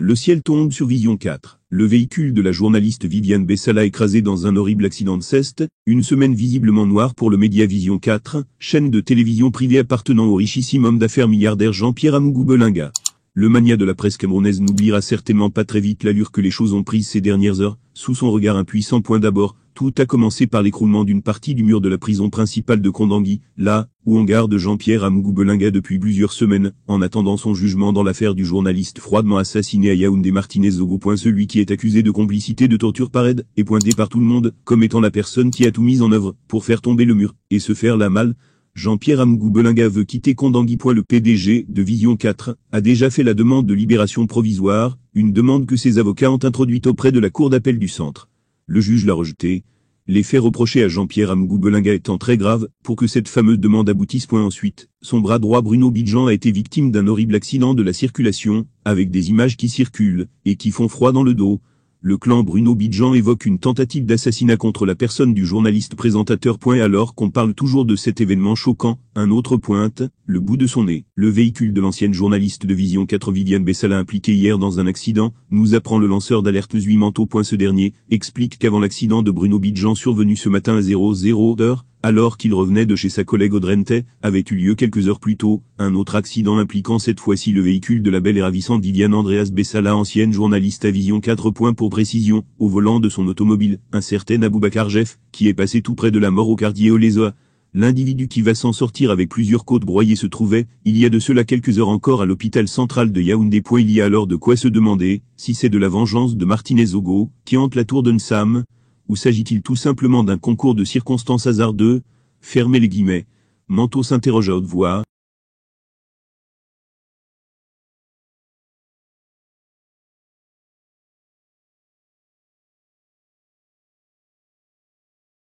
Le ciel tombe sur Vision 4. Le véhicule de la journaliste Viviane Bessala écrasé dans un horrible accident de ceste, une semaine visiblement noire pour le média Vision 4, chaîne de télévision privée appartenant au richissime homme d'affaires milliardaire Jean-Pierre Amougou Belinga. Le mania de la presse camerounaise n'oubliera certainement pas très vite l'allure que les choses ont prise ces dernières heures, sous son regard impuissant. D'abord, tout a commencé par l'écroulement d'une partie du mur de la prison principale de Kondangui, là où on garde Jean-Pierre Amougou Belinga depuis plusieurs semaines, en attendant son jugement dans l'affaire du journaliste froidement assassiné à Yaoundé Martinez Zogo. Celui qui est accusé de complicité de torture par aide est pointé par tout le monde comme étant la personne qui a tout mis en œuvre pour faire tomber le mur et se faire la malle. Jean-Pierre Amougou Belinga veut quitter Kondangui. Le PDG de Vision 4 a déjà fait la demande de libération provisoire, une demande que ses avocats ont introduite auprès de la cour d'appel du centre. Le juge l'a rejetée. Les faits reprochés à Jean-Pierre Amougou Belinga étant très graves pour que cette fameuse demande aboutisse. Ensuite, son bras droit Bruno Bidjan a été victime d'un horrible accident de la circulation, avec des images qui circulent et qui font froid dans le dos. Le clan Bruno Bidjan évoque une tentative d'assassinat contre la personne du journaliste présentateur. Alors qu'on parle toujours de cet événement choquant, un autre pointe le bout de son nez. Le véhicule de l'ancienne journaliste de Vision 4 Viviane Bessala impliquée hier dans un accident, nous apprend le lanceur d'alerte 8 Manteau. Ce dernier explique qu'avant l'accident de Bruno Bidjan survenu ce matin à 00h, alors qu'il revenait de chez sa collègue Audrente, avait eu lieu quelques heures plus tôt, un autre accident impliquant cette fois-ci le véhicule de la belle et ravissante Viviane Andreas Bessala, ancienne journaliste à Vision 4. Pour précision, au volant de son automobile, un certain Aboubacar Jeff, qui est passé tout près de la mort au cardio-lésoa. L'individu qui va s'en sortir avec plusieurs côtes broyées se trouvait, il y a de cela quelques heures encore, à l'hôpital central de Yaoundé. Il y a alors de quoi se demander si c'est de la vengeance de Martinez Zogo, qui hante la tour de Nsam, ou s'agit-il tout simplement d'un concours de circonstances hasardeux? Fermez les guillemets. Manteau s'interroge à haute voix.